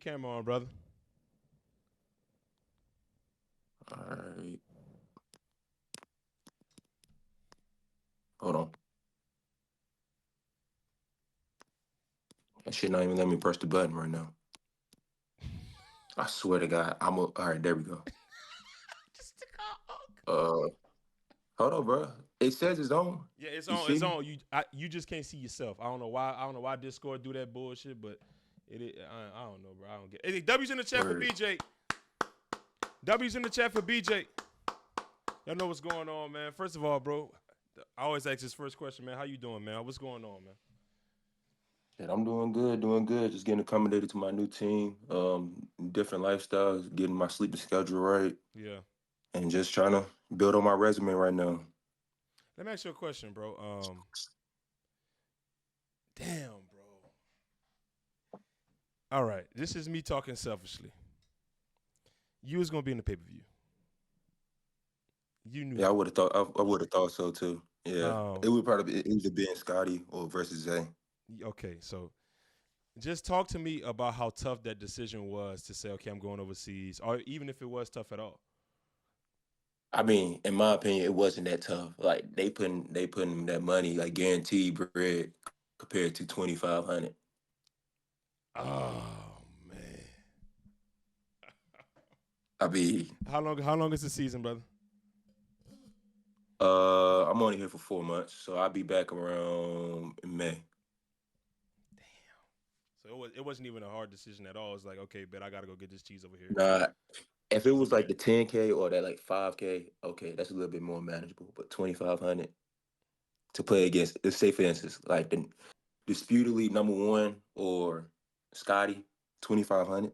camera on, brother. All right. Hold on. That shit not even let me press the button right now. I swear to God, all right, there we go. Just took off. Uh, Hold on, bro. It says it's on. Yeah, it's You on. It's see? on. You just can't see yourself. I don't know why. I don't know why Discord do that bullshit, but I don't know, bro. I don't get. Hey, W's in the chat for Word. BJ. W's in the chat for BJ. Y'all know what's going on, man. First of all, bro, I always ask this first question, man. How you doing, man? What's going on, man? And I'm doing good, doing good. Just getting accommodated to my new team, different lifestyles, getting my sleeping schedule right, Yeah. and just trying to build on my resume right now. Let me ask you a question, bro. Damn, bro. All right, this is me talking selfishly. You was gonna be in the pay per view. You knew Yeah, I that. would have thought. I would have thought so too. Yeah, it Um, would probably be either being Scotty or versus Zay. okay, so just talk to me about how tough that decision was to say, okay, I'm going overseas, or even if it was tough at all. I mean, in my opinion, it wasn't that tough. Like they putting that money like guaranteed bread compared to 2,500. Oh man, I mean, how long? How long is the season, brother? I'm only here for 4 months, so I'll be back around in May. So it wasn't even a hard decision at all. It's like, okay, but I gotta go get this cheese over here. Nah, if it was like the 10K or that like 5K, okay, that's a little bit more manageable. But 2,500 to play against, let's say for instance, like the disputedly number one or Scotty, 2,500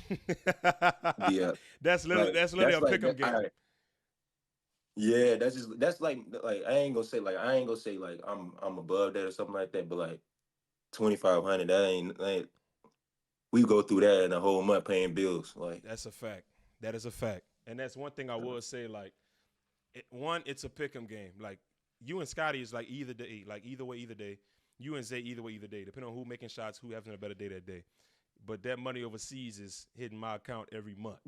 be a That's literally that's a like pick'em that. All game. right, yeah, that's like I ain't gonna say like I'm above that or something like that. But like 2,500, that ain't we go through that in a whole month paying bills. Like That's a fact. That is a fact. And that's one thing I will say. Like, it's a pick'em game. Like you and Scotty is like either day, like either way, either day. You and Zay either way, either day, depending on who making shots, who having a better day that day. But that money overseas is hitting my account every month,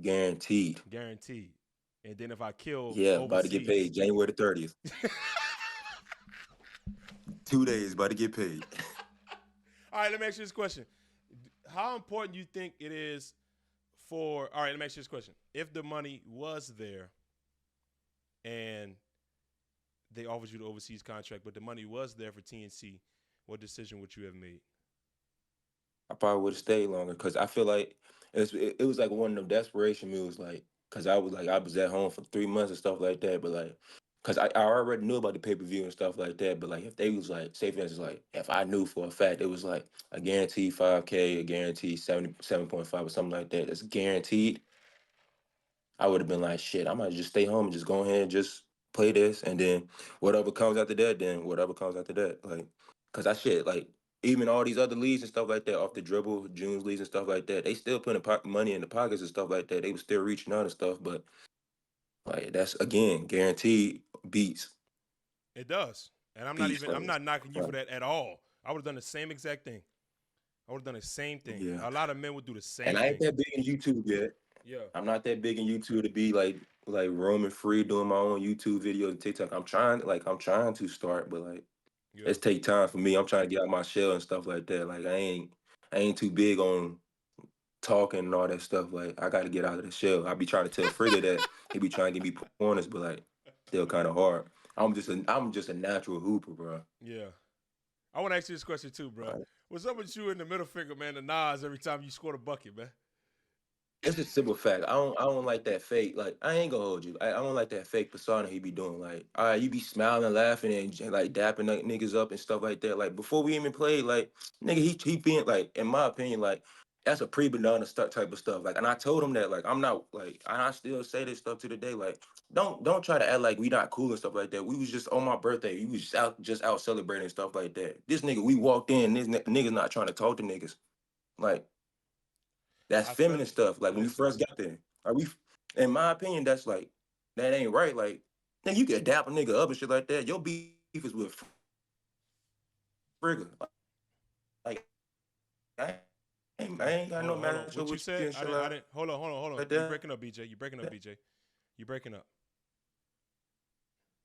guaranteed. guaranteed. And then if I kill Yeah, about to get overseas, paid January the 30th. 2 days about to get paid. all right. Let me ask you this question: how important do you think it is for? All right, let me ask you this question: if the money was there and they offered you the overseas contract, but the money was there for TNC, what decision would you have made? I probably would have stayed longer because I feel like it was like one of them desperation moves, like because I was at home for 3 months and stuff like that, but like because I already knew about the pay-per-view and stuff like that, but like if they was like say for instance like if I knew for a fact it was like a guaranteed 5K, a guaranteed 77.5 or something like that, that's guaranteed, I would have been like shit, I might just stay home and just go ahead and just play this, and then whatever comes after that, then whatever comes after that, like because I shit like even all these other leagues and stuff like that, off the dribble, June's leagues and stuff like that, they still putting money in the pockets and stuff like that. They was still reaching out and stuff, but like that's again guaranteed beats It does, and beats I'm not knocking you for like that at all. I would have done the same exact thing. I would have done the same thing. yeah. A lot of men would do the And same I ain't thing. that big in YouTube yet. Yeah, I'm not that big in YouTube to be like roaming free doing my own YouTube videos and TikTok. I'm trying to start, but like yeah. it's take time for me. I'm trying to get out my shell and stuff like that. Like I ain't too big on talking and all that stuff. Like I got to get out of the shell. I be trying to tell Frigga that he be trying to give me pointers, but like still kind of hard. I'm just a natural hooper, bro. Yeah. I want to ask you this question too, bro. Like, What's up with you in the middle finger, man? The Nas every time you scored a bucket, man. it's a simple fact. I don't like that fake. Like I ain't gonna hold you. I don't like that fake persona he be doing. Like all right, you be smiling, laughing, and like dapping niggas up and stuff like that. Like before we even played, like nigga, he being like in my opinion, like that's a pre-banana stuff type of stuff. Like, and I told him that like I'm not like, and I still say this stuff to the day. Like don't try to act like we not cool and stuff like that. We was just on my birthday. We was just out celebrating and stuff like that. This nigga, we walked in. This nigga's not trying to talk to niggas. Like that's I feel feminine it. stuff. Like when you Listen, first got there, are we? In my opinion, that's like that ain't right. Like, nigga, you can dap a nigga up and shit like that. Your beef is with Frigga. Like, that's feminine stuff. Like when you first got there, are we? In my opinion, that's like that ain't right. Like, nigga, you can dap a nigga up and shit like that. Your beef is with Frigga. Like, that's feminine stuff. Like when you first got there, your beef is with Frigga. Like, I ain't got no Hold on. matchup What you with you said? and I shit didn't. I didn't. Hold on. like You that. breaking up, BJ? You breaking up, BJ? You breaking up?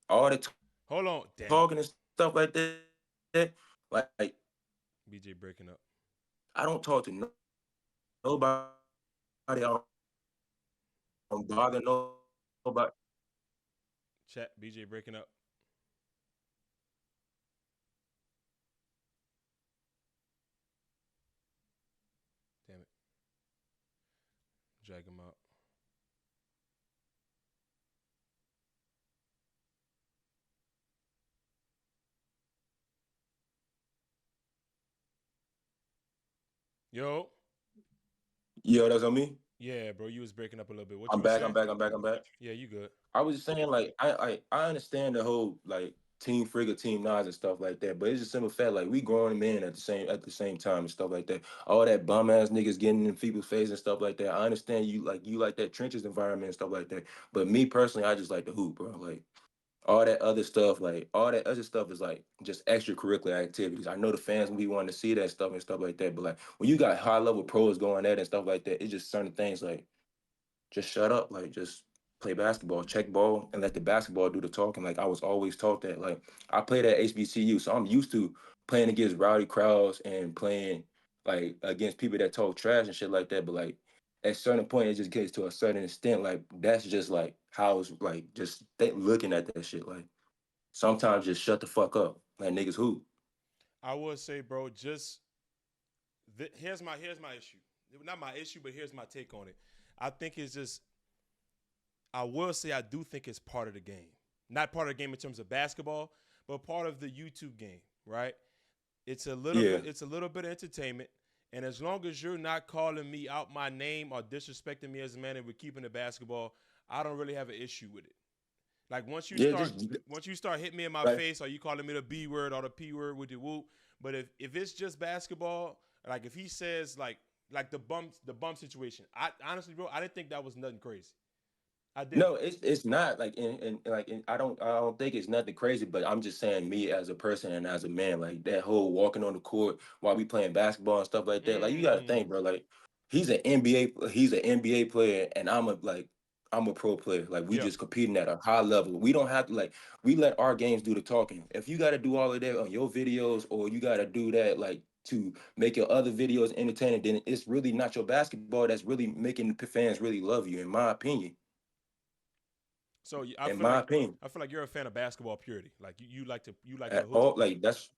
All the Hold on. Damn it, talking and stuff like that. Like BJ breaking up. I don't talk to nobody. I don't bother nobody. Chat. BJ breaking up. Damn it. Drag him out. Yo. Yo, that's on me. Yeah, bro. You was breaking up a little bit. What you I'm was back. saying? I'm back. Yeah, you good. I was just saying, like, I understand the whole like team Frigga, team Nas and stuff like that, but it's just simple fact, like we growing men at the same time and stuff like that. All that bum ass niggas getting in people's face and stuff like that. I understand you like that trenches environment and stuff like that. But me personally, I just like the hoop, bro. Like all that other stuff is like just extracurricular activities. I know the fans will be wanting to see that stuff and stuff like that, but like when you got high level pros going at it and stuff like that, it's just certain things like just shut up, like just play basketball, check ball, and let the basketball do the talking. Like I was always taught that. Like I played at HBCU, so I'm used to playing against rowdy crowds and playing like against people that talk trash and shit like that. But like at a certain point, it just gets to a certain extent. Like that's just like how it's like just looking at that shit. Like sometimes just shut the fuck up, like niggas who. I would say, bro. Just here's my issue. Not my issue, but here's my take on it. I think it's just. I will say I do think it's part of the game. Not part of the game in terms of basketball, but part of the YouTube game, right? It's a little Yeah, bit. It's a little bit of entertainment, and as long as you're not calling me out my name or disrespecting me as a man, and we're keeping the basketball, I don't really have an issue with it. Like yeah, just once you start hitting me in my like face, or you calling me the B word or the P word with the whoop. But if it's just basketball, like if he says like the bump situation, I honestly, bro, I didn't think that was nothing crazy. I didn't. no, it's not like I don't think it's nothing crazy, but I'm just saying me as a person and as a man, like that whole walking on the court while we playing basketball and stuff like that. Like you gotta think, Mm, bro. Like he's an NBA player, and I'm a pro player. Like we yeah. just competing at a high level. We don't have to like we let our games do the talking. If you gotta do all of that on your videos, or you gotta do that like to make your other videos entertaining, then it's really not your basketball that's really making the fans really love you, in my opinion. So In my opinion. I feel like you're a fan of basketball purity. Like you like to At hoop. all, like that's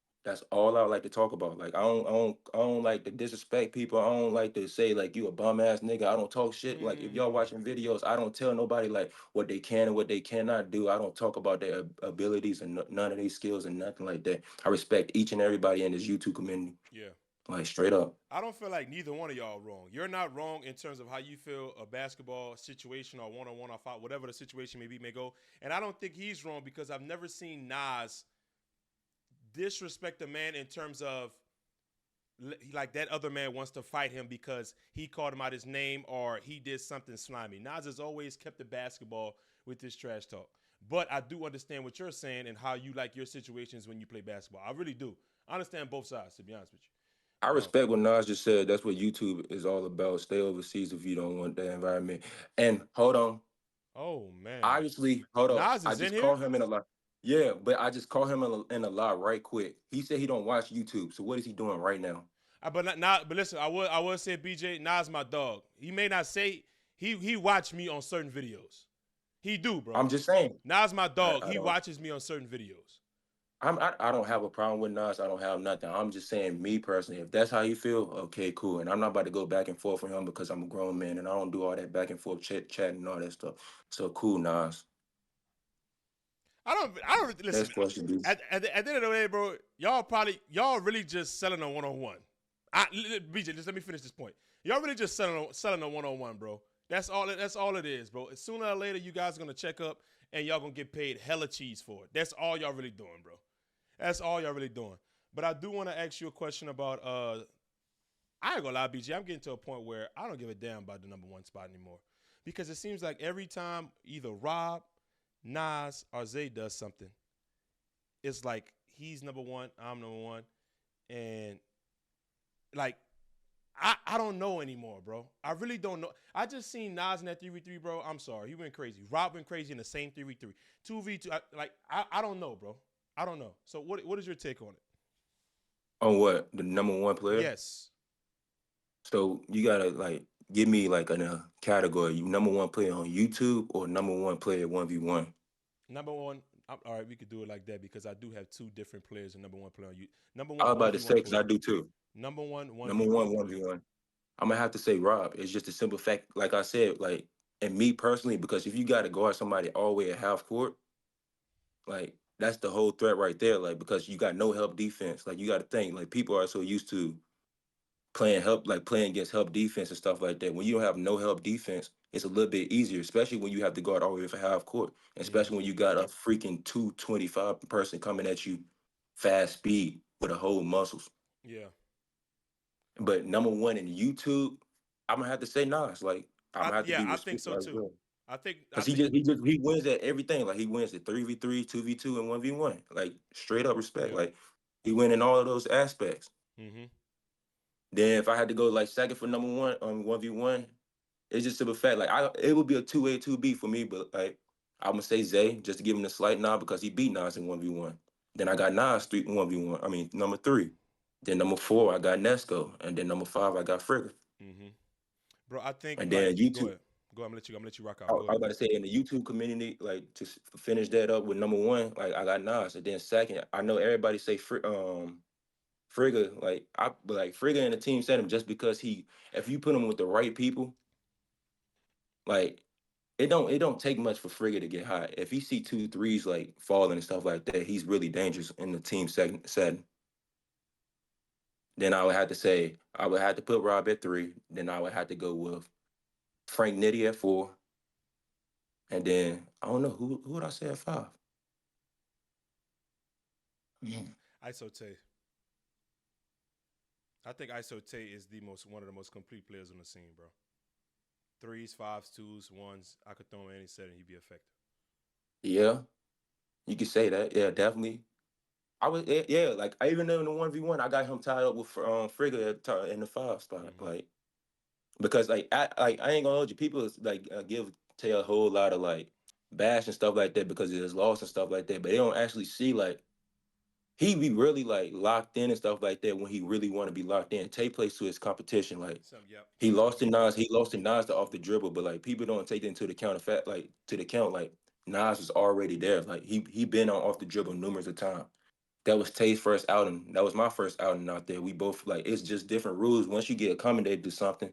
all I like to talk about. Like I don't like to disrespect people. I don't like to say like you a bum ass nigga. I don't talk shit. Like if y'all Mm, watching videos, I don't tell nobody like what they can and what they cannot do. I don't talk about their abilities and none of these skills and nothing like that. I respect each and everybody in this YouTube community. yeah. Like straight up. I don't feel like neither one of y'all wrong. You're not wrong in terms of how you feel a basketball situation or one on one or fight, whatever the situation may go. And I don't think he's wrong because I've never seen Nas disrespect a man in terms of like that other man wants to fight him because he called him out his name or he did something slimy. Nas has always kept the basketball with this trash talk. But I do understand what you're saying and how you like your situations when you play basketball. I really do. I understand both sides, to be honest with I you. respect what Nas just said. That's what YouTube is all about. Stay overseas if you don't want that environment. And hold on, Oh man, obviously, hold up. Nas I is in just here. call him in a lot. Yeah, but I just call him in a lot right quick. He said he don't watch YouTube. So what is he doing right now? But listen, I would say BJ Nas my dog. He may not say he watch me on certain videos. He do, bro. I'm just saying. Nas my I, dog. I He don't watches me on certain videos. I don't have a problem with Nas. I don't have nothing. I'm just saying me personally. If that's how you feel, okay, cool. And I'm not about to go back and forth with him because I'm a grown man and I don't do all that back and forth chat and all that stuff. So cool, Nas. I don't listen. Next question, please. At the end of the day, bro, y'all really just selling a one on one. BJ, just let me finish this point. Y'all really just selling a one on one, bro. That's all it is, bro. Sooner or later, you guys are gonna check up and y'all gonna get paid hella cheese for it. That's all y'all really doing, bro. That's all y'all really doing. But I do want to ask you a question about I ain't gonna lie, BJ. I'm getting to a point where I don't give a damn about the number one spot anymore. Because it seems like every time either Rob, Nas, or Zay does something, it's like he's number one, I'm number one. And like I don't know anymore, bro. I really don't know. I just seen Nas in that 3v3, bro. I'm sorry. He went crazy. Rob went crazy in the same 3v3. 2v2. I don't know, bro. I don't know. So what is your take on it? On what? The number one player? Yes. So you gotta like give me like a category. You number one player on YouTube or number one player 1v1? Number one. All right, we could do it like that because I do have two different players and number one player on you. Number I was one, about to say 1v1 because I player. do too. Number one, Number 1v1 one, player. 1v1. I'm gonna have to say Rob. It's just a simple fact, like I said, like and me personally, because if you gotta guard somebody all the way at half court, like that's the whole threat right there. Like because you got no help defense. Like you gotta think, like people are so used to playing help, like playing against help defense and stuff like that. When you don't have no help defense, it's a little bit easier, especially when you have to guard all the way for half court, and Yeah. especially when you got a freaking 225 person coming at you fast speed with a whole muscles. Yeah. But number one in YouTube, I'm gonna have to say Nas. Like I'm gonna have to Yeah, be I think so respectful as too. well. I Cause he think just he just he wins at everything. Like he wins at 3v3, 2v2, and 1v1. Like straight up respect. yeah. Like he win in all of those aspects. Mhm. Then if I had to go like second for number one on 1v1, it's just a fact. Like it would be a 2A, 2B for me, but like I'm gonna say Zay just to give him a slight nod because he beat Nas in 1v1. Then I got Nas 1v1. I mean number three. Then number four, I got Nesco. And then number five, I got Frigga. Mhm. Bro, I think And like then go YouTube. ahead. Go ahead. I'm gonna let you rock I, out. I Go was ahead. about to say in the YouTube community, like to finish that up with number one, like I got Nas, and then second, I know everybody say Frigga, but like Frigga in the team setting just because if you put him with the right people, like it don't take much for Frigga to get hot. If he see two threes like falling and stuff like that, he's really dangerous in the team setting. Then I would have to put Rob at three. Then I would have to go with Frank Nitty at four, and then I don't know who would I say at five. ISO Tay. I think ISO Tay is the most one of the most complete players on the scene, bro. Threes, fives, twos, ones. I could throw him in any setting. He'd be effective. Yeah, you could say that. Yeah, definitely. Yeah, like I even know in the 1v1, I got him tied up with Frigga in the five spot, Mhm. like because I ain't gonna hold you. People like give Tay a whole lot of like bash and stuff like that because of his loss and stuff like that, but they don't actually see like he be really like locked in and stuff like that when he really want to be locked in. Tay plays to his competition. Like Yep. he That's lost true. to Nas, he lost to Nas to off the dribble, but like people don't take that into the count of fact, like to the count, like Nas was already there. Like he been on off the dribble numerous of times. That was Tay's first outing. That was my first outing out there. We both like it's just different rules. Once you get accommodated to something,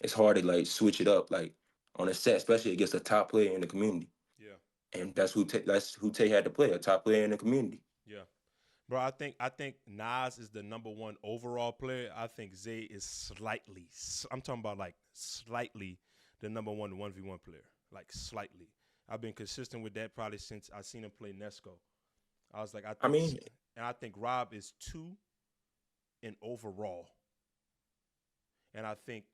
it's hard to like switch it up like on a set, especially against a top player in the community. Yeah. And that's who Tay had to play, a top player in the community. Yeah. Bro, I think Nas is the number one overall player. I think Zay is slightly. I'm talking about like slightly the number one 1v1 player. Like slightly. I've been consistent with that probably since I seen him play Nesco. I was like, I mean, and I think Rob is two in overall, and I think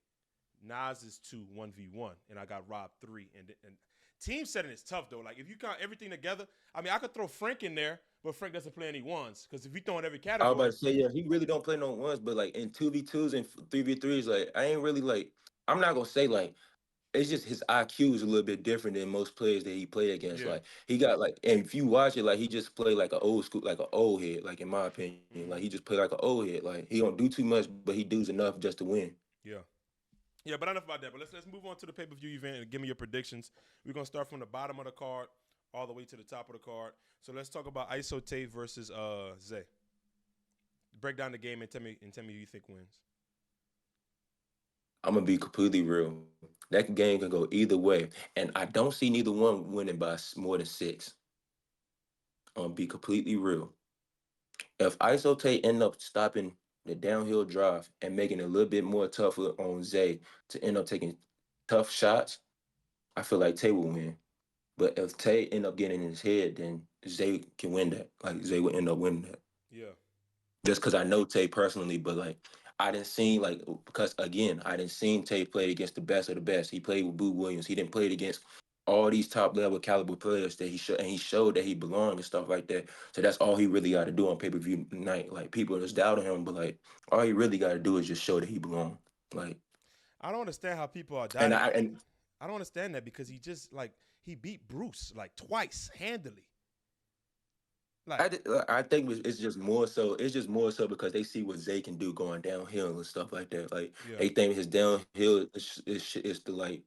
Nas is two 1v1, and I got Rob three. And team setting is tough though. Like if you count everything together, I mean, I could throw Frank in there, but Frank doesn't play any ones because if you throw in every I was about category, to say, yeah, he really don't play no ones, but like in 2v2s and 3v3s, like I ain't really like I'm not gonna say like it's just his IQ is a little bit different than most players that he played against. yeah, Like he got like, and if you watch it, like he just played like an old school, like an old head. Like in my opinion, like he mm-hmm. just played like an old head. Like he don't do too much, but he does enough just to win. yeah. Yeah, but enough about that. But let's move on to the pay per view event and give me your predictions. We're gonna start from the bottom of the card all the way to the top of the card. So let's talk about ISO Tate versus Zay. Break down the game and tell me who you think wins. I'm gonna be completely real. That game can go either way, and I don't see neither one winning by more than six. I'm gonna be completely real. If Isote end up stopping the downhill drive and making it a little bit more tougher on Zay to end up taking tough shots, I feel like Tay will win. But if Tay end up getting in his head, then Zay can win that. Like Zay will end up winning that. Yeah. Just because I know Tay personally, but like I didn't see like because again I didn't see Tay play against the best of the best. He played with Boo Williams. He didn't play it against all these top level caliber players that he showed, and he showed that he belonged and stuff like that. So that's all he really got to do on pay per view night. Like people just doubting him, but like all he really got to do is just show that he belonged. Like, I don't understand how people are and doubting. I and I don't understand that because he just like he beat Bruce like twice handily. Like, I think it's just more so. It's just more so because they see what Zay can do going downhill and stuff like that. Like yeah. they think his downhill is the like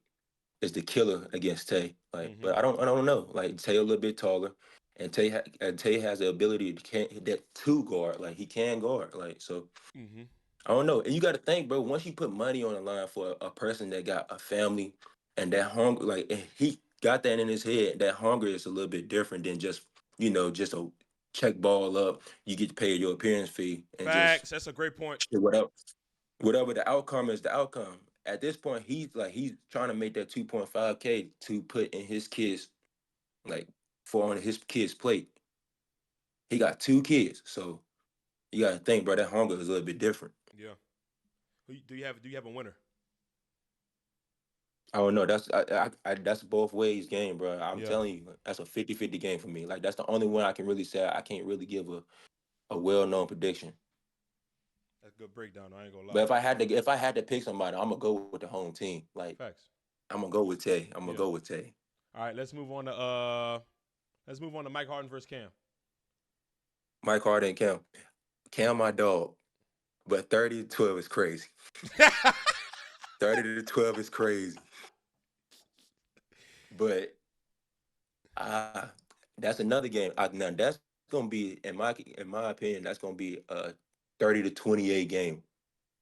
is the killer against Tay. Like, Mm-hmm. but I don't know. Like Tay a little bit taller, and Tay has the ability to can that to guard. Like he can guard. Like so, Mm-hmm. I don't know. And you got to think, bro. Once you put money on the line for a person that got a family and that hunger, like and he got that in his head. That hunger is a little bit different than just just a check ball up. You get to pay your appearance fee and just Facts. That's a great point. whatever the outcome is, the outcome. At this point, he's trying to make that 2.5K to put in his kids like for on his kids' plate. He got two kids, so you got to think, bro. That hunger is a little bit different. Yeah. Do you have? Do you have a winner? I don't know. That's both ways game, bro. I'm Yeah. telling you, that's a 50-50 game for me. Like that's the only one I can really say. I can't really give a well known prediction. That's a good breakdown. I ain't gonna But lie. if I had to pick somebody, I'm gonna go with the home team. Like Facts. I'm gonna go with Tay. I'm gonna Yeah. go with Tay. All right. Let's move on to Mike Harden versus Cam. Mike Harden and Cam, my dog. But 30-12 is crazy. 30-12 is crazy. But uh that's another game. Now that's gonna be in my opinion, that's gonna be a 30-28 game.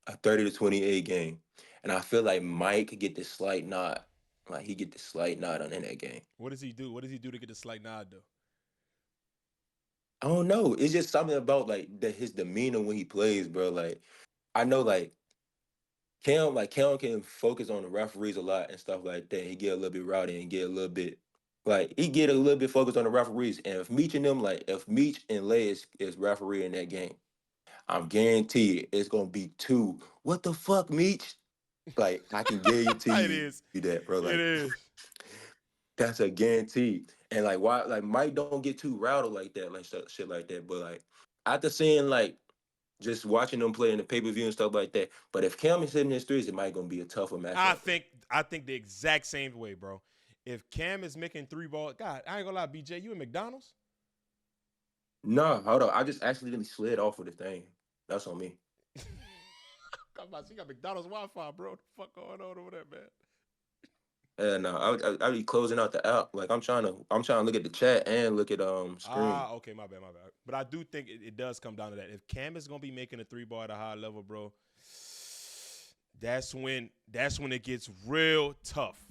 A 30-28 game. And I feel like Mike could get this slight nod. Like he get the slight nod on in that game. What does he do? What does he do to get the slight nod though? I don't know. It's just something about like his demeanor when he plays, bro. Like I know Cam can focus on the referees a lot and stuff like that. He get a little bit rowdy and get a little bit he get a little bit focused on the referees. And if Meech and them if Meech and Lay is referee in that game, I'm guaranteed it's gonna be two. What the fuck, Meech? Like I can guarantee It you is. that, bro. Like It is. that's a guarantee. And like why Mike don't get too rowdy like that, like shit like that. But like after seeing just watching them play in the pay-per-view and stuff like that. But if Cam is hitting his threes, it might gonna be a tougher I matchup. think I think the exact same way, bro. If Cam is making three ball, God, I ain't gonna lie, BJ, you in McDonald's? No, hold on. I just accidentally slid off of the thing. That's on me. Come on, you got McDonald's Wi-Fi, bro. What the fuck going on over there, man? No, I be closing out the app. Like I'm trying to look at the chat and look at screen. Okay, my bad. But I do think it does come down to that. If Cam is gonna be making a three ball at a high level, bro, that's when it gets real tough.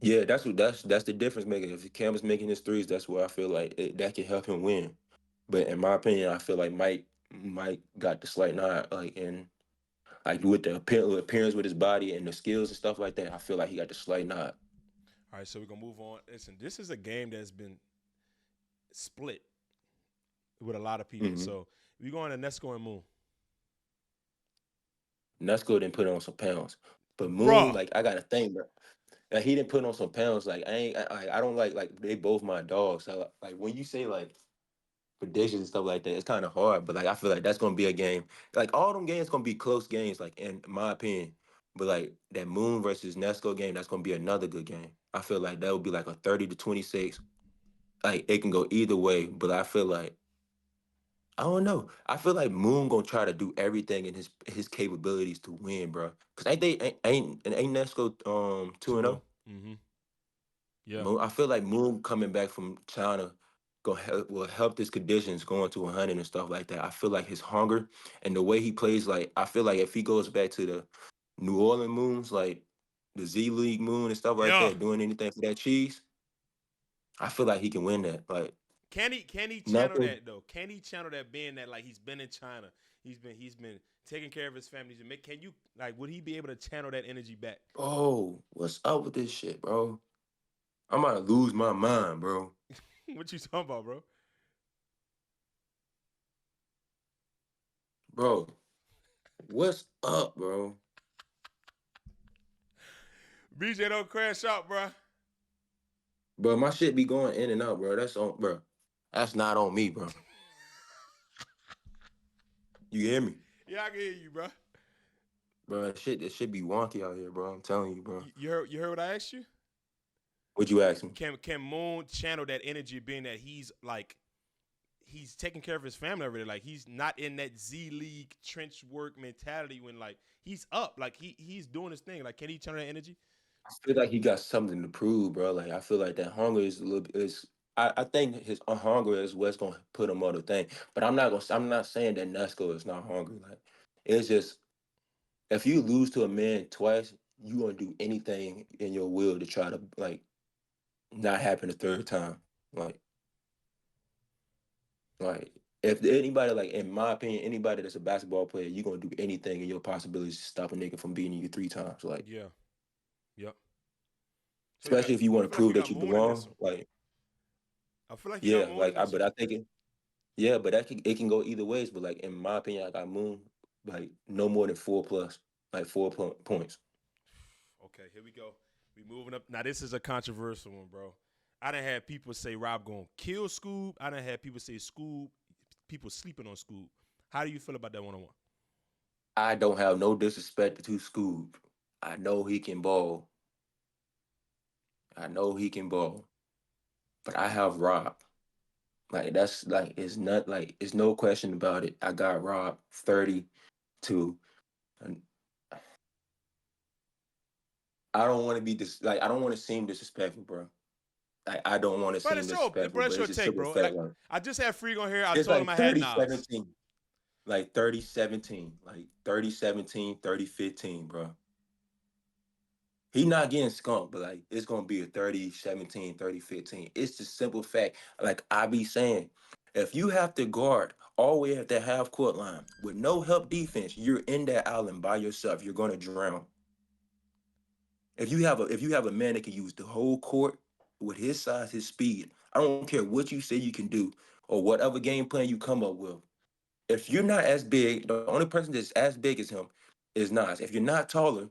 Yeah, that's the difference maker. If Cam is making his threes, that's where I feel like that can help him win. But in my opinion, I feel like Mike got the slight nod, and like with the appearance with his body and the skills and stuff like that. I feel like he got the slight nod. All right, so we're gonna move on. Listen, this is a game that's been split with a lot of people. Mm-hmm. So we go on to Nesco and Moon. Nusko didn't put on some pounds, but Moon, Bruh. like I gotta think, bro. Like he didn't put on some pounds. Like I don't like they both my dogs. So like when you say like predictions and stuff like that, it's kind of hard. But like I feel like that's gonna be a game. Like all them games gonna be close games. Like in my opinion. But like that Moon versus Nesco game, that's gonna be another good game. I feel like that would be like a 30-26. Like it can go either way. But I feel like I don't know. I feel like Moon gonna try to do everything in his capabilities to win, bro. Cause ain't Nesco 2 and 2-0. 0. Mm-hmm. Yeah. Moon, I feel like Moon coming back from China will help his conditions going to 100 and stuff like that. I feel like his hunger and the way he plays, like I feel like if he goes back to the New Orleans Moons, like the Z League Moon and stuff like Yeah. that, doing anything for that cheese, I feel like he can win that. Like Can he channel nothing. that though? Can he channel that being that like he's been in China? He's been taking care of his family. Can you like would he be able to channel that energy back? Oh, what's up with this shit, bro? I'm about to lose my mind, bro. What you talking about, bro? Bro, what's up, bro? BJ don't crash out, bro. Bro, my shit be going in and out, bro. That's on, bro. That's not on me, bro. You hear me? Yeah, I can hear you, bro. bro. It should be wonky out here, bro. I'm telling you, bro. You heard what I asked you? Would you ask me? Can Moon channel that energy, being that he's like he's taking care of his family already? Like he's not in that Z League trench work mentality when like he's up, like he's doing his thing. Like can he channel that energy? I feel like he got something to prove, bro. Like I feel like that hunger is a little is. I think his hunger is what's gonna put him on the thing. But I'm not saying that Nesco is not hungry. Like it's just if you lose to a man twice, you gonna do anything in your will to try to like not happen a third time. Like like if anybody like in my opinion, anybody that's a basketball player, you gonna do anything in your possibilities to stop a nigga from beating you 3 times. Like Yeah. Yep. So you got. especially if you I want to feel like you prove got that you Moon in this belong. one. Like I feel like you got yeah, Moon in like I this but one. I think yeah, but it can go either ways. But like in my opinion, I got Moon like no more than 4 plus, like points. Okay, here we go. We moving up. Now this is a controversial one, bro. I done had people say Rob gonna kill Scoob. I done had people say Scoob. People sleeping on Scoob. How do you feel about that 1-on-1? I don't have no disrespect to Scoob. I know he can ball. I know he can ball. But I have Rob. Like that's like it's not like it's no question about it. I got Rob 32. And I don't want to be like I don't want to seem disrespectful, bro. I don't want to But seem but disrespectful, it's but your it's just take, simple bro. fact. Like Like I just had Freak on here. I it's told him like I had 30 Nas. 17, like 30 17, like 30 17, 30 15, bro. He not getting skunked, but like it's gonna be a 30 17, 30 15. It's the simple fact. Like I be saying, if you have to guard all the way at that half court line with no help defense, you're in that island by yourself. You're gonna drown. If you have a man that can use the whole court with his size, his speed, I don't care what you say you can do or whatever game plan you come up with. If you're not as big, the only person that's as big as him is Nas. If you're not taller,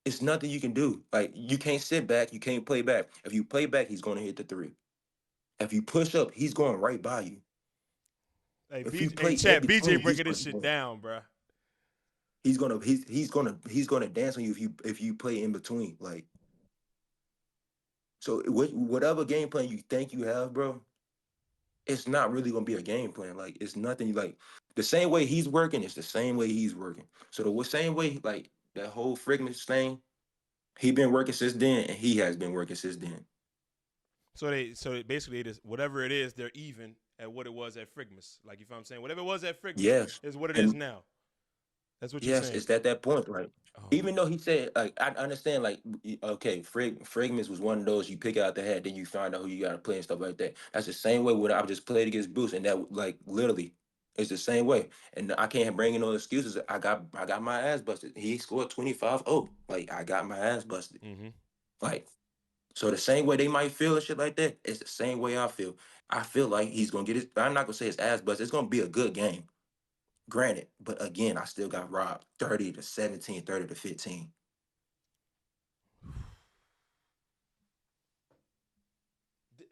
it's nothing you can do. Like you can't sit back, you can't play back. If you play back, he's gonna hit the three. If you push up, he's going right by you. Hey, If you BJ, hey, play in chat, BJ between, breaking this shit down, bro. he's gonna dance on you if you play in between. Like so, whatever game plan you think you have, bro, it's not really gonna be a game plan. Like it's nothing like the same way he's working. It's the same way he's working. So the same way like that whole Frigmus thing, he been working since then, and he has been working since then. Basically it is whatever it is, they're even at what it was at Frigmus. Like you feel what I'm saying? Whatever it was at Frigmus Yes, is what it is and now. That's what you're yes, saying. it's at that point. Like, Oh even though he said, like, I understand, like, okay, Fragments was one of those you pick out the hat, then you find out who you got to play and stuff like that. That's the same way when I just played against Bruce, and that, like, literally, it's the same way. And I can't bring in no excuses. I got my ass busted. He scored 25. Oh, like, I got my ass busted. my. Mm-hmm. Like, so the same way they might feel and shit like that, it's the same way I feel. I feel like he's gonna get his. I'm not gonna say his ass busted. It's gonna be a good game. Granted, but again, I still got robbed 30 to 17, 30 to 15.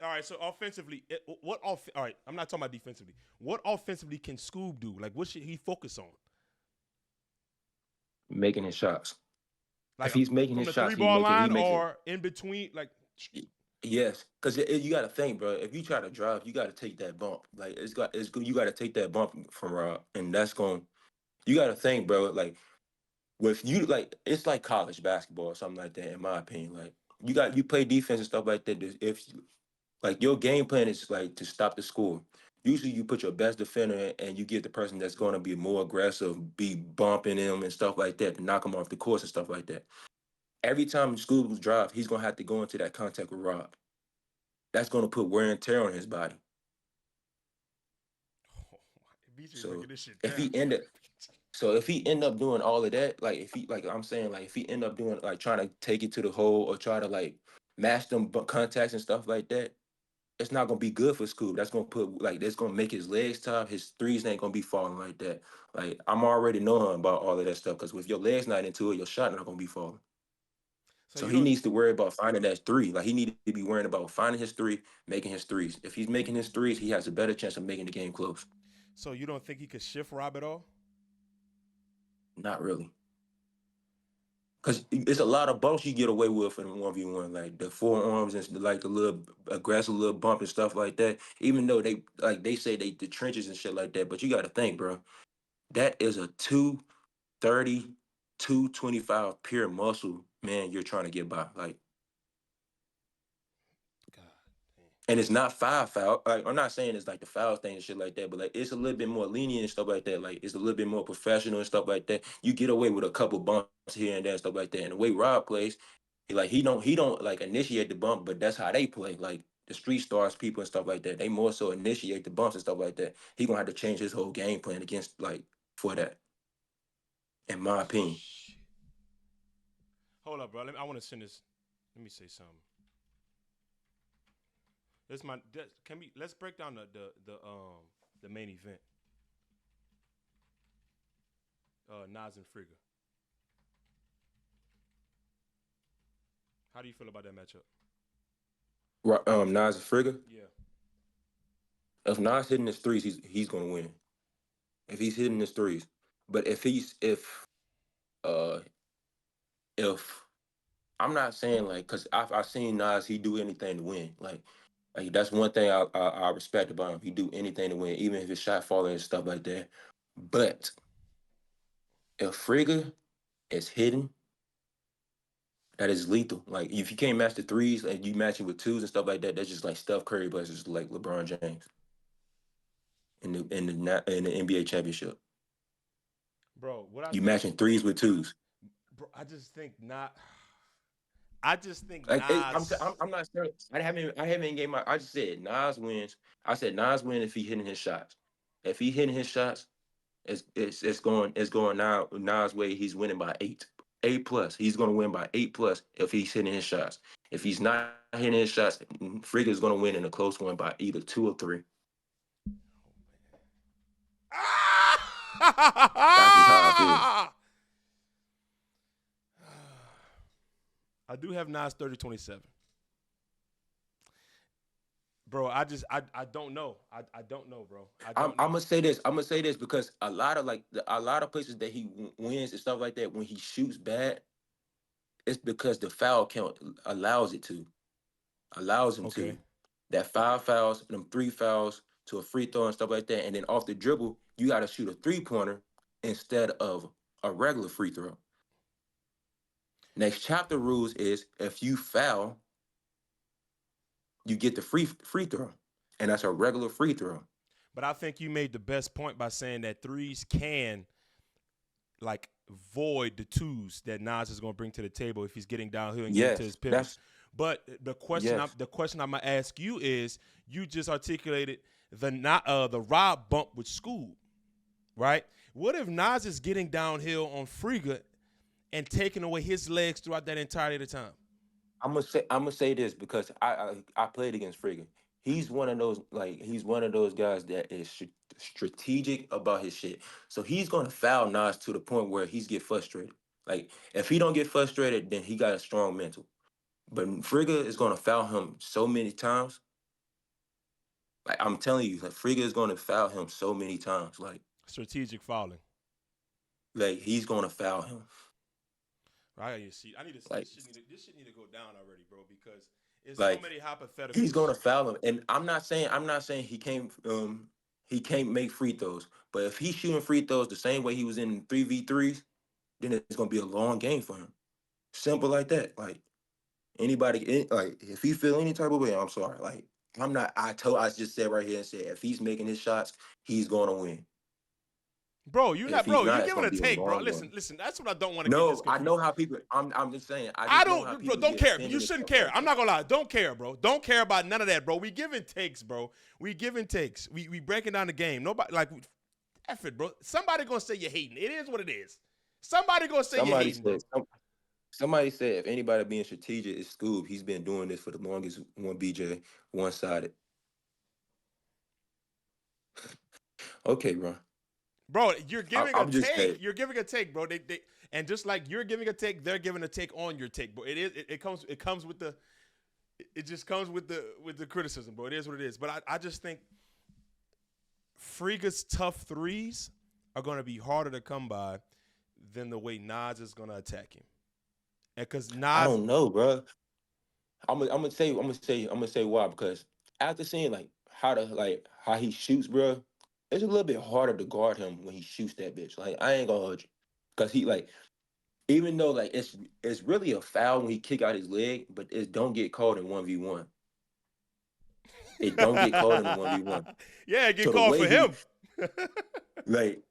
All right, so offensively, all right, I'm not talking about defensively. What offensively can Scoob do? Like, what should he focus on? Making his shots. Like If he's making from his the shots, three ball he line makes it. or in between? Like, Yes, because you got to think, bro. If you try to drive, you got to take that bump. Like it's good. You got to take that bump from Rob, and that's going. You got to think, bro. Like with you, like it's like college basketball or something like that. In my opinion, like you play defense and stuff like that. If like your game plan is like to stop the score. Usually you put your best defender and you get the person that's going to be more aggressive, be bumping him and stuff like that to knock him off the course and stuff like that. Every time Scoob drive, he's going to have to go into that contact with Rob. That's going to put wear and tear on his body. oh, BJ So breaking this shit if down. he end up, so if he end up doing all of that, like if he, like I'm saying, like if he end up doing like trying to take it to the hole or try to like match them contacts and stuff like that, it's not gonna be good for Scoob. That's gonna put like that's gonna make his legs tough. His threes ain't gonna be falling like that. Like I'm already knowing about all of that stuff because with your legs not into it, your shot not gonna be falling. So So you he don't. needs to worry about finding that three. Like he needs to be worrying about finding his three, making his threes. If he's making his threes, he has a better chance of making the game close. So you don't think he could shift Rob at all? Not really. Cause it's a lot of bumps you get away with in 1v1, like the forearms and like the little aggressive little bump and stuff like that. Even though they say they the trenches and shit like that, but you got to think, bro, that is a 230, 225 pure muscle man you're trying to get by. Like, God damn. and it's not five foul. Like, I'm not saying it's like the foul thing and shit like that, but like it's a little bit more lenient and stuff like that. Like it's a little bit more professional and stuff like that. You get away with a couple bumps here and there and stuff like that. And the way Rob plays, he don't like initiate the bump, but that's how they play. Like the street stars people and stuff like that. They more so initiate the bumps and stuff like that. He gonna have to change his whole game plan against like for that, in my opinion. Shit. Hold up, bro. I want to send this. Let me say something. Let's break down the main event. Nas and Frigga. How do you feel about that matchup? Nas and Frigga. Yeah. If Nas hitting his threes, he's gonna win. If he's hitting his threes, but uh if I'm not saying like because I've seen Nas, he do anything to win. Like that's one thing I respect about him. He do anything to win, even if his shot falling and stuff like that. But if Frigga is hitting, that is lethal. Like if you can't match the threes and you match it with twos and stuff like that, that's just like Steph Curry versus like LeBron James in the NBA championship. Bro, what I You think, matching threes with twos. bro, I just think not. I just think Like Nas. I'm not sure. I haven't gave my. I just said Nas wins. I said Nas win if he hitting his shots. If he hitting his shots, it's going now Nas way. He's winning by 8 plus. He's gonna win by 8 plus if he's hitting his shots. If he's not hitting his shots, Frigga's gonna win in a close one by either 2 or 3. That's just how I feel. I do have Nas 30-27. Bro, I don't know. I don't know, bro. I I'm, don't I'm know. gonna say this. I'm gonna say this because a lot of places that he wins and stuff like that when he shoots bad, it's because the foul count allows it to allows him to. Okay. That 5 fouls, them 3 fouls to a free throw and stuff like that, and then off the dribble, you got to shoot a 3-pointer instead of a regular free throw. Next chapter rules is if you foul, you get the free throw, and that's a regular free throw. But I think you made the best point by saying that threes can like void the twos that Nas is going to bring to the table if he's getting downhill and getting to his Yes, pivots. that's But yes. the question I'm gonna ask you is, you just articulated the Rob bump with Scoob, right? What if Nas is getting downhill on Frigga and taking away his legs throughout that entirety of the time? I'm gonna say this because I played against Frigga. He's one of those guys that is strategic about his shit. So he's gonna foul Nas to the point where he's get frustrated. Like if he don't get frustrated, then he got a strong mental. But Frigga is gonna foul him so many times. Like I'm telling you, like Frigga is gonna foul him so many times. Strategic fouling. Like he's gonna foul him. I need to see. I need to. Like This shit need to go down already, bro, because it's so like many he's hypotheticals. gonna foul him. And I'm not saying he can't make free throws. But if he's shooting free throws the same way he was in 3v3s, then it's gonna be a long game for him. Simple like that. Like like if he feel any type of way, I'm sorry. Like I'm not. I just said right here and said if he's making his shots, he's gonna win. Bro, you're If not, he's bro. You're not, it's giving gonna a be a take, bro. long Listen, one. listen. That's what I don't want to get this No, I confused. know how people. I'm just saying. I I just know how don't, bro. people Don't get care. offended You and shouldn't stuff care. like I'm that. not gonna lie. Don't care, bro. Don't care about none of that, bro. We giving takes, bro. We giving takes. We breaking down the game. Nobody like F it, bro. Somebody gonna say you're hating. It is what it is. Somebody gonna say you're Somebody hating, bro. said. Somebody said if anybody being strategic is Scoob. He's been doing this for the longest. One BJ, one sided. Okay, bro. Bro, you're giving a I'm just take. saying. You're giving a take, bro. They and just like you're giving a take, they're giving a take on your take, bro. It comes with the it just comes with the criticism, bro. It is what it is. But I just think Frigga's tough threes are gonna be harder to come by than the way Nas is gonna attack him. And because I Nas, don't know, bro. I'm gonna say why, because after seeing like how he shoots, bro, it's a little bit harder to guard him when he shoots that bitch. Like I ain't gonna hold you, because he like, even though like it's really a foul when he kick out his leg, but it don't get called in 1v1. It don't get called in the 1v1. yeah, get So the called way for him.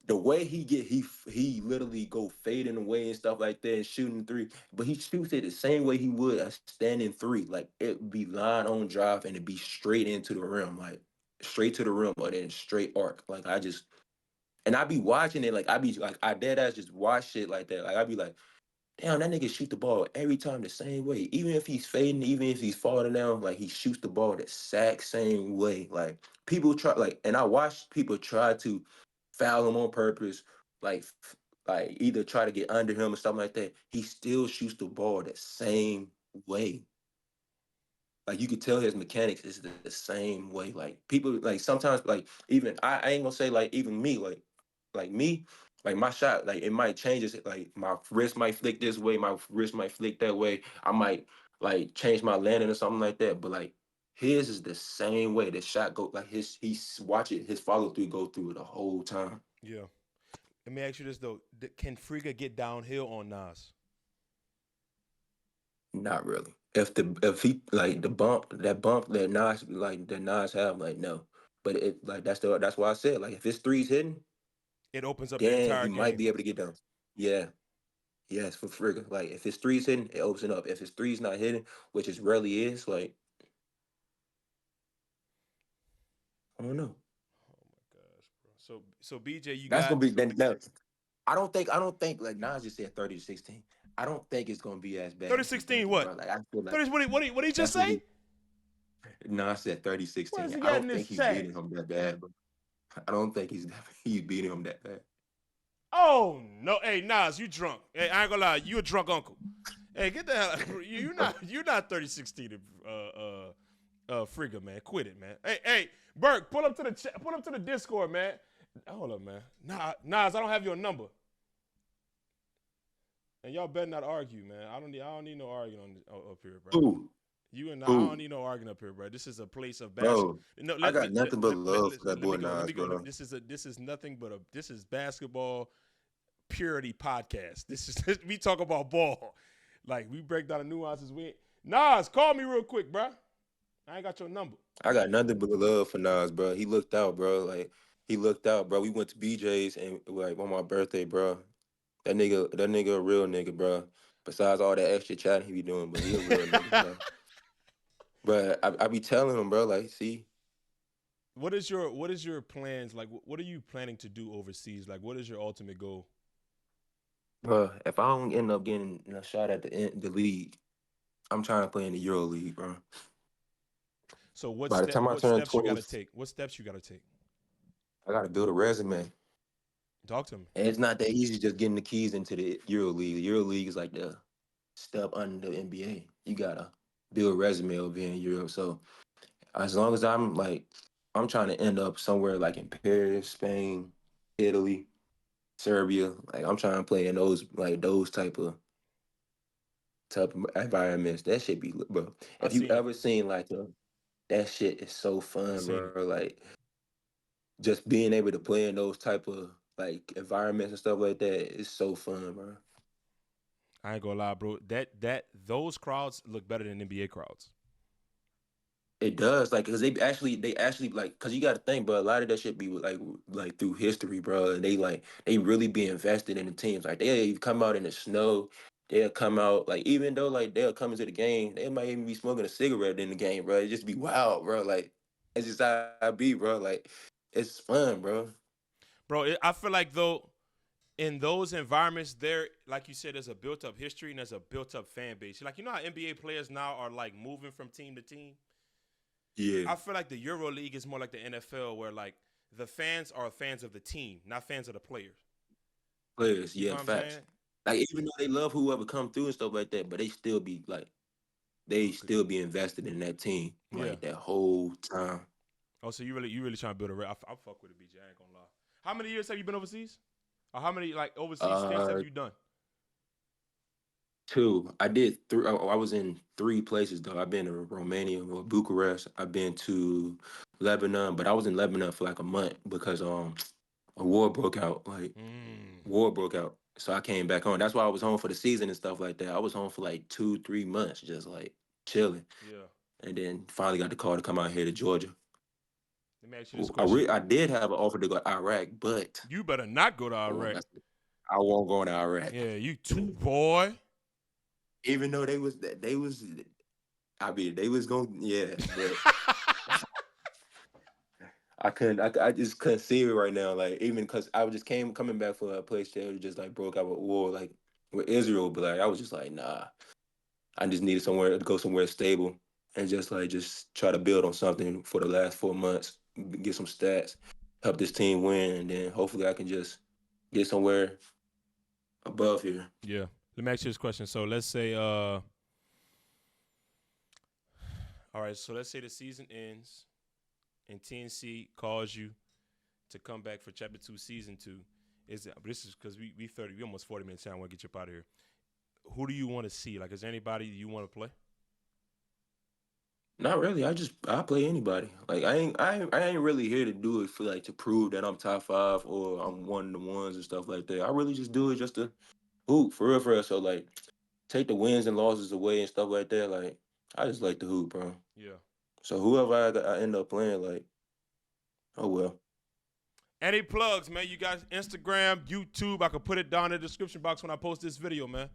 the way he literally go fading away and stuff like that and shooting three, but he shoots it the same way he would a standing three. Like it be line on drive and it be straight into the rim, like straight to the rim, or then straight arc. Like I be watching it, like I be like I dead ass just watch shit like that. Like I be like, damn, that nigga shoot the ball every time the same way. Even if he's fading, even if he's falling down, like he shoots the ball the exact same way. Like people try, like, and I watch people try to foul him on purpose, like, like either try to get under him or something like that. He still shoots the ball the same way. Like you could tell his mechanics is the same way. Like people, like sometimes, like even I ain't gonna say like even me, like me, like my shot, like it might change. Like my wrist might flick this way, my wrist might flick that way. I might like change my landing or something like that. But like his is the same way. The shot go like he's watch it, his follow through go through it the whole time. Yeah. Let me ask you this though: can Friga get downhill on Nas? Not really. If he like the bump that Nas have, like no. But it like that's why I said, like if his threes hitting, It opens up the then entire he might game. be able to get down. Yeah, yes, for Frigga. Like if his threes hitting, it opens it up. If his threes not hitting, which it rarely is, like I don't know. Oh my gosh, bro. So BJ, you That's got gonna be then. No, I don't think like Nas just said 30-16. I don't think it's gonna be as bad as you 30-16 thinking, what? bro. Like I feel like 30, what did he just that's what say? he Nas said What 30-16. does he I got in don't think his he's chat? beating him that bad, bro. I don't think he's beating him that bad. Oh no, hey Nas, you drunk. Hey, I ain't gonna lie, you a drunk uncle. Hey, get the hell out. You're not 30-16 Frigga, man. Quit it, man. Hey, Burke, pull up to the Discord, man. Hold up, man. Nas, I don't have your number. And y'all better not argue, man. I don't need no arguing up here, bro. Who? You and I don't Who? need no arguing up here, bro. This is a place of basketball. Bro, No, I let got me let, nothing but let, let, love let, for that let me boy go. Let Nas, me go. bro. This is nothing but this is basketball purity podcast. This is we talk about ball. Like we break down the nuances. Nas, call me real quick, bro. I ain't got your number. I got nothing but love for Nas, bro. He looked out, bro. Like he looked out, bro. We went to BJ's and like on my birthday, bro. That nigga a real nigga, bro. Besides all that extra chatting he be doing, but he a real nigga, bro. But I be telling him, bro, like, see, What is your plans? Like what are you planning to do overseas? Like what is your ultimate goal? bro, if I don't end up getting a shot at the league, I'm trying to play in the Euro League, bro. So what By the step time I what turn steps you 20, gotta take? What steps you gotta take? I gotta build a resume. Talk to me. And it's not that easy just getting the keys into the Euro League. The Euro League is like the step under the NBA. You gotta build a resume over here in Europe. So as long as I'm trying to end up somewhere like in Paris, Spain, Italy, Serbia. Like I'm trying to play in those type of environments. That shit be lit, bro. I If you seen it. ever seen that shit is so I fun, seen bro. it. Like just being able to play in those type of like environments and stuff like that is so fun, bro. I ain't gonna lie, bro. That those crowds look better than NBA crowds. It does, like, cause they actually like, cause you got to think, bro. A lot of that shit be like through history, bro. And they really be invested in the teams. Like they come out in the snow, they'll come out like even though like they'll come into the game, they might even be smoking a cigarette in the game, bro. It just be wild, bro. Like it's just how I be, bro. Like it's fun, bro. Bro, I feel like though in those environments, there, like you said, there's a built up history and there's a built up fan base. Like you know how NBA players now are like moving from team to team. Yeah, I feel like the Euro League is more like the NFL, where like the fans are fans of the team, not fans of the players. players, You yeah, feel what I'm facts. saying? Like even though they love whoever come through and stuff like that, but they Okay. still be invested in that team Yeah. like that whole time. Oh, so you really trying to build a? I fuck with it, BJ. I ain't gonna lie. How many years have you been overseas? Or how many like overseas stints have Uh, you done? Two. I did three. I was in three places though. I've been to Romania or Bucharest. I've been to Lebanon, but I was in Lebanon for like a month because a war broke out. Like Mm, war broke out, so I came back home. That's why I was home for the season and stuff like that. I was home for like 2, 3 months, just like chilling, yeah. and then finally got the call to come out here to Georgia. Let me ask you this question. I did have an offer to go to Iraq, but You better not go to I won't. Iraq. I won't go to Iraq. Yeah, you too, boy. Even though they was, I mean, they was going, yeah, but I couldn't, I just couldn't see it right now. Like, even because I was just coming back from a place that was just like broke out with war, like with Israel, but like, I was just like, nah, I just needed somewhere to go somewhere stable and just try to build on something for the last 4 months, get some stats, help this team win, and then hopefully I can just get somewhere above here. Yeah. Let me ask you this question. So let's say, all right, so let's say the season ends and TNC calls you to come back for Chapter 2, Season 2. This is because we almost 40 minutes in. I want to get you up out of here. Who do you want to see? Like, is there anybody you want to play? Not really. I play anybody. Like I ain't really here to do it for like to prove that I'm top five or I'm one of the ones and stuff like that. I really just do it just to hoop for real, for real. So like take the wins and losses away and stuff like that. Like I just like to hoop, bro. Yeah. So whoever I end up playing, like, oh well. Any plugs, man? You guys, Instagram, YouTube. I could put it down in the description box when I post this video, man.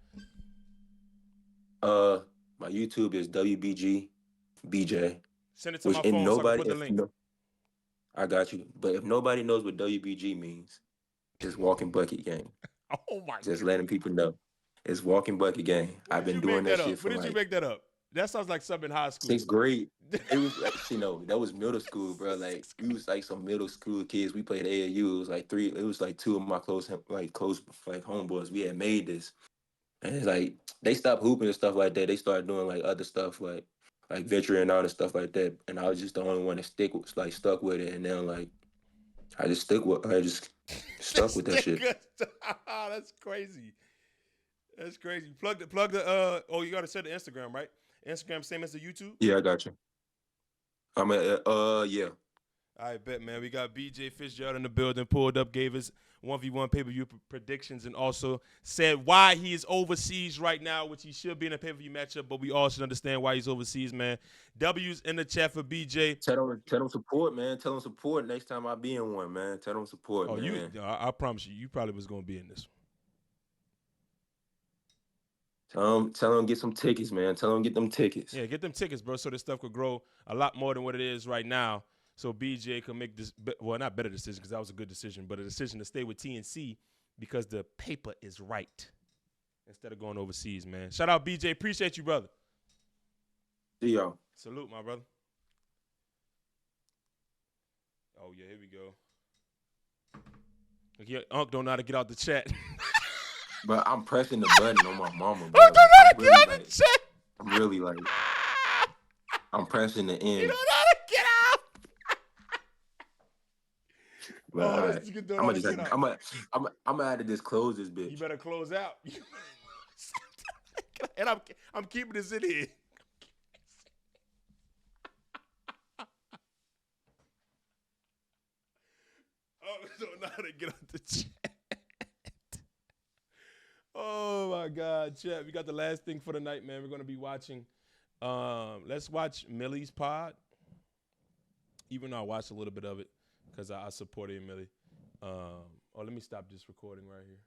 My YouTube is Wbg.bj, Send it to which my and phone so I can nobody put the if link. no, I got you. But if nobody knows what Wbg means, it's walking bucket game. Oh, my Just God. letting people know. It's walking bucket game. When I've did been you doing make that that up? shit for When did you like make that up? That sounds like something in high school. sixth grade. It was like, that was middle school, bro. Like we was like some middle school kids. We played AAU. It was like three. It was like two of my close like homeboys. We had made this, and it's like they stopped hooping and stuff like that. They started doing like other stuff like venturing out and stuff like that. And I was just the only one that stuck with it. And then like I just stuck This with that shit. nigga, that's crazy. That's crazy. Plug the. Oh, you gotta set the Instagram, right? Instagram same as the YouTube. Yeah, I got you. I'm at yeah. I bet, man. We got BJ Fitzgerald in the building, pulled up, gave us 1v1 pay-per-view predictions, and also said why he is overseas right now, which he should be in a pay-per-view matchup, but we all should understand why he's overseas, man. W's in the chat for BJ. Tell them support, man. Tell them support next time I be in one, man. Tell them support, Oh, man. I promise you probably was going to be in this Tell them get some tickets, man. Tell them get them tickets. Yeah, get them tickets, bro, so this stuff could grow a lot more than what it is right now. So BJ can make this, well, not better decision because that was a good decision, but a decision to stay with TNC because the paper is right instead of going overseas, man. Shout out BJ. Appreciate you, brother. See y'all. Salute, my brother. Oh, yeah, here we go. Look, your Unc don't know how to get out the chat. But I'm pressing the button on my mama, bro. Unc don't know how to I'm get really, out the chat. I'm really like, I'm pressing the You end. don't know how to get out. But This nigga don't know how to get out. I'm gonna have to just close this bitch. You better close out. And I'm keeping this in here. Oh, don't know how to get out the chat. Oh my God, chat. We got the last thing for the night, man. We're gonna be watching. Let's watch Millie's pod. Even though I watched a little bit of it because I supported Millie. Oh, let me stop this recording right here.